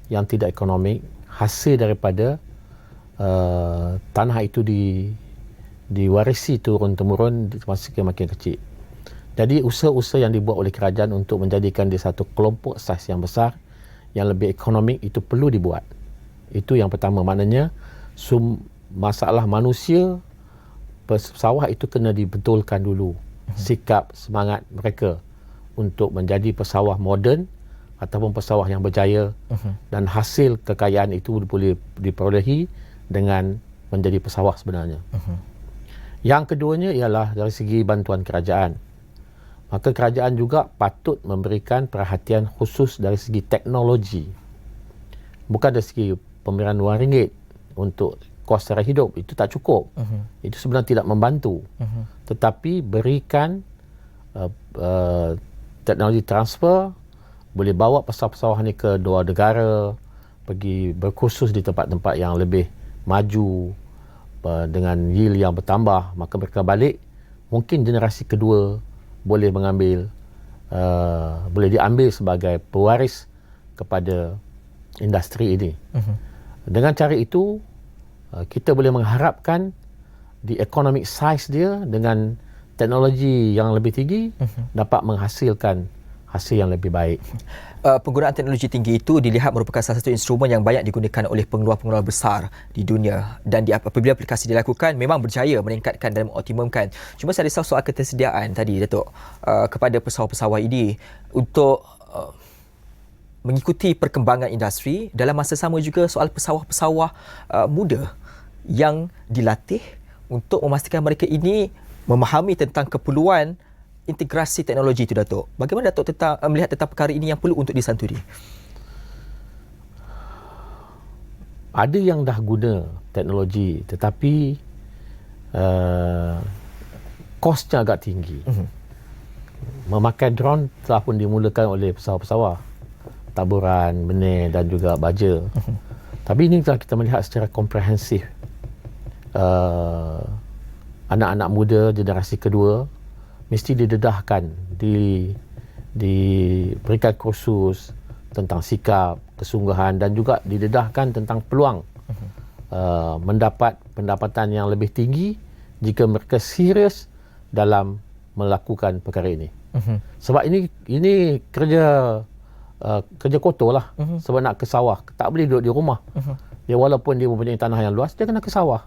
yang tidak ekonomik, hasil daripada tanah itu diwarisi turun-temurun makin kecil. Jadi usaha-usaha yang dibuat oleh kerajaan untuk menjadikan dia satu kelompok saiz yang besar, yang lebih ekonomik itu perlu dibuat. Itu yang pertama, maknanya masalah manusia pesawah itu kena dibetulkan dulu. Sikap, semangat mereka untuk menjadi pesawah moden ataupun pesawah yang berjaya dan hasil kekayaan itu boleh diperolehi dengan menjadi pesawah sebenarnya. Yang keduanya ialah dari segi bantuan kerajaan. Maka kerajaan juga patut memberikan perhatian khusus dari segi teknologi. Bukan dari segi pemberian RM2 untuk kos sara hidup, itu tak cukup. Itu sebenarnya tidak membantu. Tetapi berikan teknologi transfer, boleh bawa pesawat-pesawat ni ke luar negara, pergi berkursus di tempat-tempat yang lebih maju dengan yield yang bertambah, maka mereka balik, mungkin generasi kedua boleh mengambil, boleh diambil sebagai pewaris kepada industri ini. Dengan cara itu, kita boleh mengharapkan di economic size dia dengan teknologi yang lebih tinggi dapat menghasilkan hasil yang lebih baik. Penggunaan teknologi tinggi itu dilihat merupakan salah satu instrumen yang banyak digunakan oleh pengeluar-pengeluar besar di dunia, dan apabila aplikasi dilakukan memang berjaya meningkatkan dan mengoptimumkan. Cuma saya risau soal ketersediaan tadi, Datuk, kepada pesawat-pesawat ini untuk mengikuti perkembangan industri. Dalam masa sama juga soal pesawat-pesawat muda yang dilatih untuk memastikan mereka ini memahami tentang keperluan integrasi teknologi itu, Datuk. Bagaimana Datuk melihat tentang perkara ini yang perlu untuk disantuni? Ada yang dah guna teknologi tetapi kosnya agak tinggi. Memakai drone telah pun dimulakan oleh pesawat-pesawat taburan, benih dan juga baja. Tapi ini telah kita melihat secara komprehensif. Anak-anak muda generasi kedua mesti didedahkan, diberikan kursus tentang sikap, kesungguhan dan juga didedahkan tentang peluang mendapat pendapatan yang lebih tinggi jika mereka serius dalam melakukan perkara ini. Sebab ini kerja kotor lah. Sebab nak ke sawah, tak boleh duduk di rumah. Dia walaupun dia mempunyai tanah yang luas, dia kena ke sawah.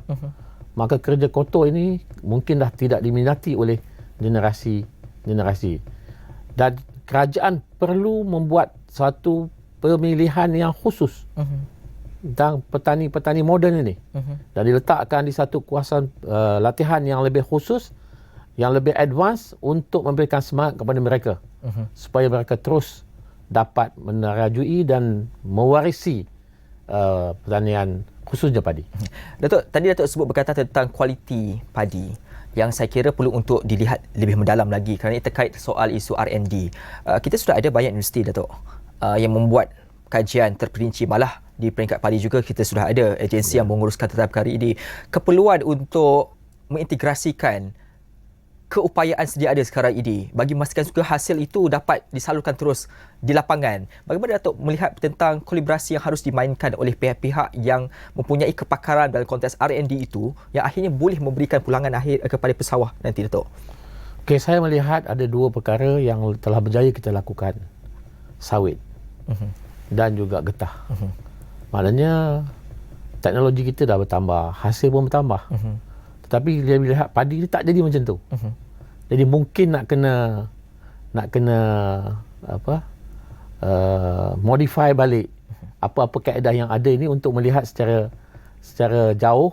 Maka kerja kotor ini mungkin dah tidak diminati oleh generasi. Dan kerajaan perlu membuat satu pemilihan yang khusus tentang petani-petani moden ini, dan diletakkan di satu kawasan latihan yang lebih khusus, yang lebih advance untuk memberikan semangat kepada mereka supaya mereka terus dapat menerajui dan mewarisi pertanian khususnya padi. Datuk, tadi Datuk sebut berkata tentang kualiti padi yang saya kira perlu untuk dilihat lebih mendalam lagi kerana ini terkait soal isu R&D. Kita sudah ada banyak universiti, Datuk, yang membuat kajian terperinci, malah di peringkat padi juga kita sudah ada agensi yang menguruskan tentang perkara ini. Keperluan untuk mengintegrasikan keupayaan sedia ada sekarang ini bagi memastikan juga hasil itu dapat disalurkan terus di lapangan. Bagaimana Datuk melihat tentang kolaborasi yang harus dimainkan oleh pihak-pihak yang mempunyai kepakaran dalam konteks R&D itu yang akhirnya boleh memberikan pulangan akhir kepada pesawah nanti, Datuk? Okey, saya melihat ada dua perkara yang telah berjaya kita lakukan. Sawit dan juga getah. Maknanya teknologi kita dah bertambah, hasil pun bertambah. Tetapi dia lihat padi dia tak jadi macam tu. Jadi mungkin nak kena modify balik apa-apa kaedah yang ada ini untuk melihat secara jauh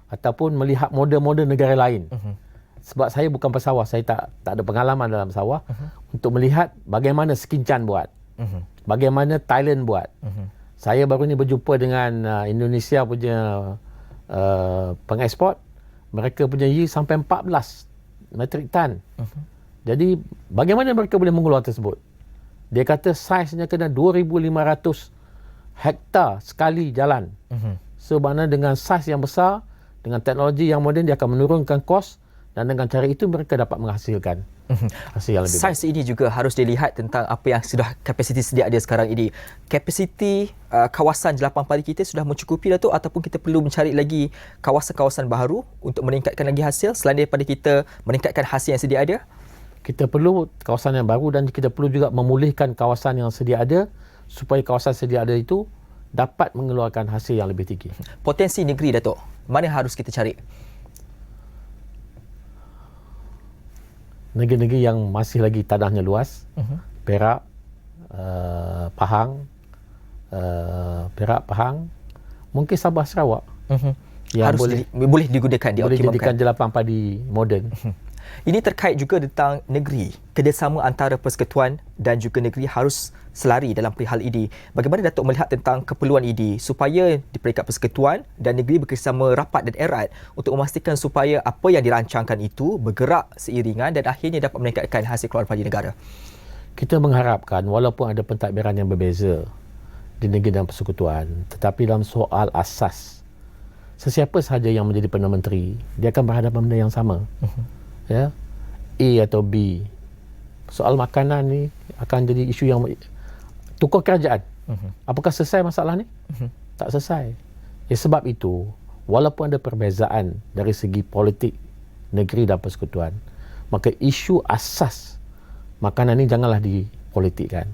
ataupun melihat model-model negara lain. Sebab saya bukan pesawah, saya tak ada pengalaman dalam pesawah untuk melihat bagaimana Skincan buat. Bagaimana Thailand buat. Saya baru ni berjumpa dengan Indonesia punya pengeksport. Mereka punya yield sampai 14 metrik tan. Jadi bagaimana mereka boleh mengeluar tersebut? Dia kata saiznya kena 2,500 hektar sekali jalan. So maknanya dengan saiz yang besar, dengan teknologi yang moden, dia akan menurunkan kos, dan dengan cara itu mereka dapat menghasilkan hasil yang lebih baik. Saiz ini juga harus dilihat tentang apa yang sudah kapasiti sedia ada sekarang ini. Kapasiti kawasan jelapan padi kita sudah mencukupi, Datuk, ataupun kita perlu mencari lagi kawasan-kawasan baru untuk meningkatkan lagi hasil selain daripada kita meningkatkan hasil yang sedia ada? Kita perlu kawasan yang baru, dan kita perlu juga memulihkan kawasan yang sedia ada supaya kawasan sedia ada itu dapat mengeluarkan hasil yang lebih tinggi. Potensi negeri, Datuk, mana harus kita cari? Negeri-negeri yang masih lagi tanahnya luas, Perak, Pahang, mungkin Sabah, Sarawak, yang Harus boleh digunakan, boleh dioptimalkan. jadikan jelapan padi moden. Ini terkait juga tentang negeri. Kerjasama antara persekutuan dan juga negeri harus selari dalam perihal ini. Bagaimana Datuk melihat tentang keperluan ini supaya di peringkat persekutuan dan negeri bekerjasama rapat dan erat untuk memastikan supaya apa yang dirancangkan itu bergerak seiringan dan akhirnya dapat meningkatkan hasil keluaran padi negara? Kita mengharapkan walaupun ada pentadbiran yang berbeza di negeri dan persekutuan, tetapi dalam soal asas, sesiapa sahaja yang menjadi Perdana Menteri, dia akan berhadapan benda yang sama. Ya, A atau B. Soal makanan ni akan jadi isu yang tukar kerajaan. Apakah selesai masalah ni? Tak selesai. Sebab itu, walaupun ada perbezaan dari segi politik negeri dan persekutuan, maka isu asas makanan ni janganlah dipolitikkan.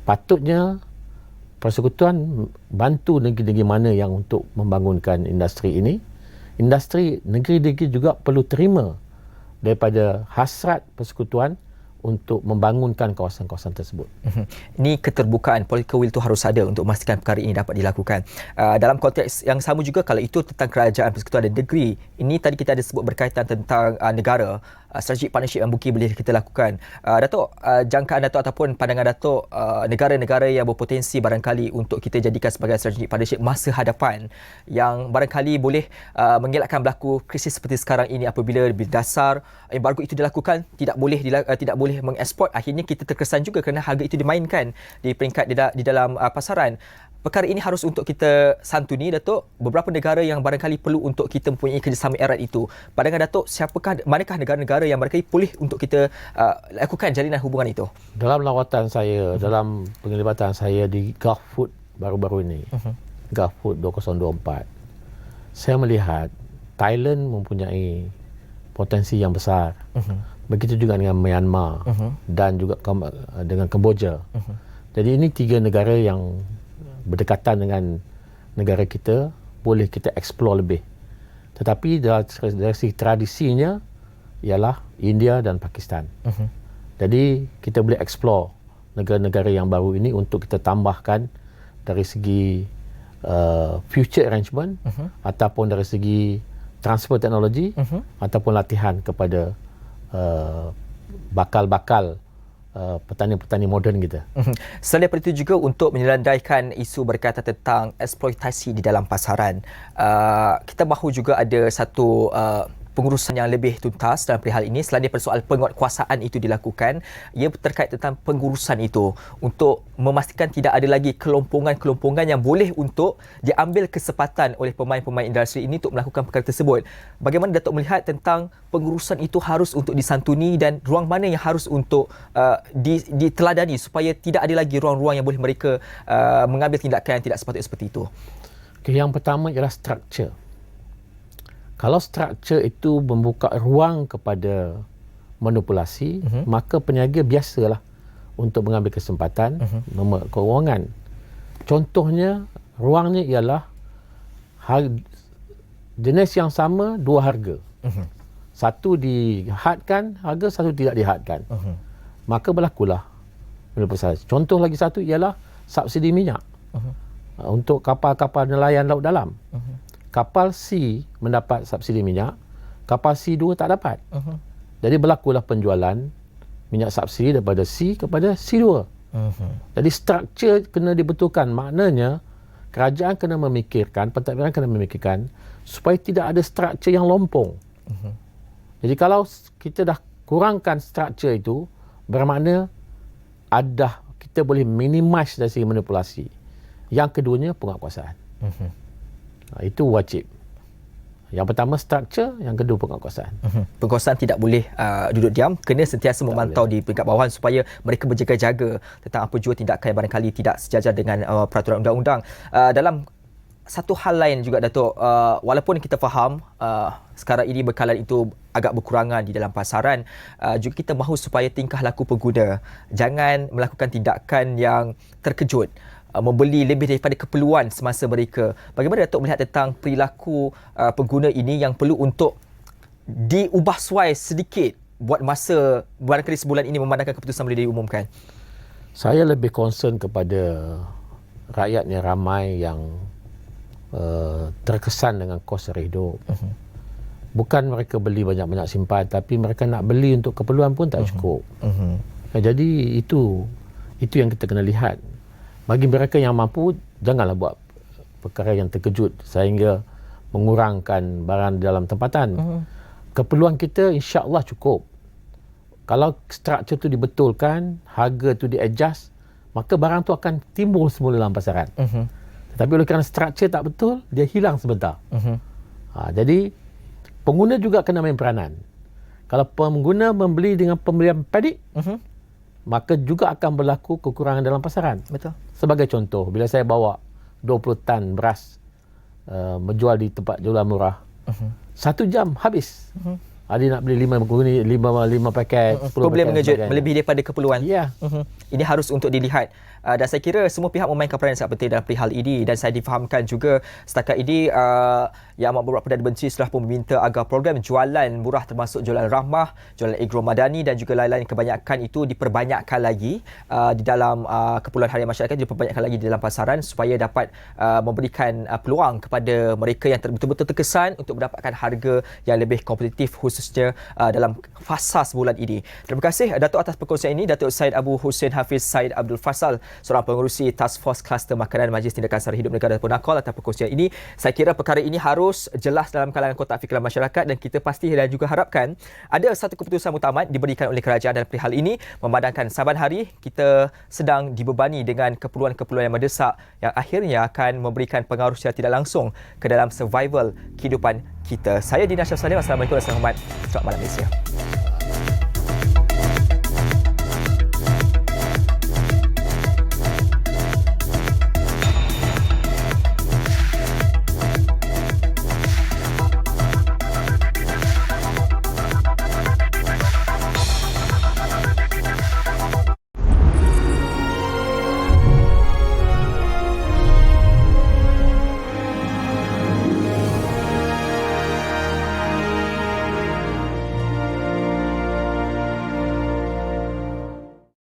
Patutnya persekutuan bantu negeri-negeri mana yang untuk membangunkan industri ini. Industri negeri-negeri juga perlu terima daripada hasrat persekutuan untuk membangunkan kawasan-kawasan tersebut. Ini keterbukaan, political will itu harus ada untuk memastikan perkara ini dapat dilakukan. Dalam konteks yang sama juga, kalau itu tentang kerajaan, persekutuan dan negeri, ini tadi kita ada sebut berkaitan tentang negara, strategic partnership yang mungkin boleh kita lakukan. Datuk, jangkaan Datuk ataupun pandangan Datuk, negara-negara yang berpotensi barangkali untuk kita jadikan sebagai strategic partnership masa hadapan yang barangkali boleh mengelakkan berlaku krisis seperti sekarang ini apabila berdasar embargo itu dilakukan, tidak boleh mengeksport, akhirnya kita terkesan juga kerana harga itu dimainkan di peringkat di dalam pasaran. Perkara ini harus untuk kita santuni, Datuk. Beberapa negara yang barangkali perlu untuk kita mempunyai kerjasama erat itu. Pandangan Datuk, manakah negara-negara yang barangkali boleh untuk kita lakukan jalinan hubungan itu? Dalam lawatan saya, dalam penglibatan saya di Gulf Food baru-baru ini, Gulf Food 2024, saya melihat Thailand mempunyai potensi yang besar. Begitu juga dengan Myanmar dan juga dengan Kemboja. Jadi ini tiga negara yang berdekatan dengan negara kita, boleh kita explore lebih. Tetapi dari segi tradisinya ialah India dan Pakistan. Jadi kita boleh explore negara-negara yang baru ini untuk kita tambahkan dari segi future arrangement ataupun dari segi transfer teknologi ataupun latihan kepada bakal-bakal petani-petani moden kita. Selain daripada itu juga untuk menyelandaikan isu berkaitan tentang eksploitasi di dalam pasaran, kita mahu juga ada satu pengurusan yang lebih tuntas dalam perihal ini. Selain daripada soal penguatkuasaan itu dilakukan, ia terkait tentang pengurusan itu untuk memastikan tidak ada lagi kelompongan-kelompongan yang boleh untuk diambil kesempatan oleh pemain-pemain industri ini untuk melakukan perkara tersebut. Bagaimana Datuk melihat tentang pengurusan itu harus untuk disantuni dan ruang mana yang harus untuk diteladani supaya tidak ada lagi ruang-ruang yang boleh mereka mengambil tindakan yang tidak sepatutnya seperti itu? Yang pertama ialah struktur. Kalau struktur itu membuka ruang kepada manipulasi, maka peniaga biasalah untuk mengambil kesempatan keuangan. Contohnya, ruangnya ialah jenis yang sama, dua harga. Satu dihadkan harga, satu tidak dihadkan. Maka berlakulah manipulasi. Contoh lagi satu ialah subsidi minyak untuk kapal-kapal nelayan laut dalam. Kapal C mendapat subsidi minyak, kapal C2 tak dapat. Jadi berlakulah penjualan minyak subsidi daripada C kepada C2. Jadi struktur kena dibetulkan. Maknanya kerajaan kena memikirkan, pentadbiran kena memikirkan supaya tidak ada struktur yang lompong. Jadi kalau kita dah kurangkan struktur itu, bermakna kita boleh minimize dari segi manipulasi. Yang keduanya penguatkuasaan. Itu wajib. Yang pertama struktur, yang kedua penguatkuasaan. Penguasaan tidak boleh duduk diam, kena sentiasa memantau di peringkat bawahan supaya mereka berjaga-jaga tentang apa jua tindakan yang barangkali tidak sejajar dengan peraturan undang-undang. Dalam satu hal lain juga, Datuk, walaupun kita faham sekarang ini bekalan itu agak berkurangan di dalam pasaran, juga kita mahu supaya tingkah laku pengguna jangan melakukan tindakan yang terkejut, membeli lebih daripada keperluan semasa mereka. Bagaimana Datuk melihat tentang perilaku pengguna ini yang perlu untuk diubah suai sedikit buat masa barangkali sebulan ini memandangkan keputusan boleh diumumkan? Saya lebih concern kepada rakyat yang ramai yang terkesan dengan kos sara hidup. Bukan mereka beli banyak-banyak simpan, tapi mereka nak beli untuk keperluan pun tak cukup. Jadi itu yang kita kena lihat. Bagi mereka yang mampu, janganlah buat perkara yang terkejut sehingga mengurangkan barang dalam tempatan. Keperluan kita insya-Allah cukup. Kalau struktur tu dibetulkan, harga tu di-adjust, maka barang tu akan timbul semula dalam pasaran. Tetapi oleh kerana struktur tak betul, dia hilang sebentar. Jadi pengguna juga kena main peranan. Kalau pengguna membeli dengan pembelian padik, maka juga akan berlaku kekurangan dalam pasaran. Betul. Sebagai contoh, bila saya bawa 20 tan beras menjual di tempat jualan murah, 1 jam habis. Ada nak beli 5 paket, 10 Problem paket. mengejut, melebihi daripada keperluan. Ya. Ini harus untuk dilihat. Dan saya kira semua pihak memainkan peranan yang sangat penting dalam perihal ini, dan saya difahamkan juga setakat ini Yang Amat Berhormat Perdana Menteri telah pun meminta agar program jualan murah termasuk jualan rahmah, jualan agro madani dan juga lain-lain kebanyakan itu diperbanyakkan lagi di dalam keperluan harian masyarakat, diperbanyakkan lagi di dalam pasaran supaya dapat memberikan peluang kepada mereka yang betul-betul terkesan untuk mendapatkan harga yang lebih kompetitif khususnya dalam fasa sebulan ini. Terima kasih Datuk atas perkongsian ini, Datuk Syed Abu Hussein Hafiz Syed Abdul Fasal, seorang pengerusi Task Force Kluster Makanan Majlis Tindakan Sara Hidup Negara ataupun NAKOL, atas perkongsian ini. Saya kira perkara ini harus jelas dalam kalangan kotak fikiran masyarakat, dan kita pasti dan juga harapkan ada satu keputusan muktamad diberikan oleh kerajaan dalam perihal ini, memandangkan saban hari kita sedang dibebani dengan keperluan-keperluan yang mendesak yang akhirnya akan memberikan pengaruh secara tidak langsung ke dalam survival kehidupan kita. Saya Dina Syaf Salim. Assalamualaikum warahmatullahi wabarakatuh. Selamat malam Malaysia.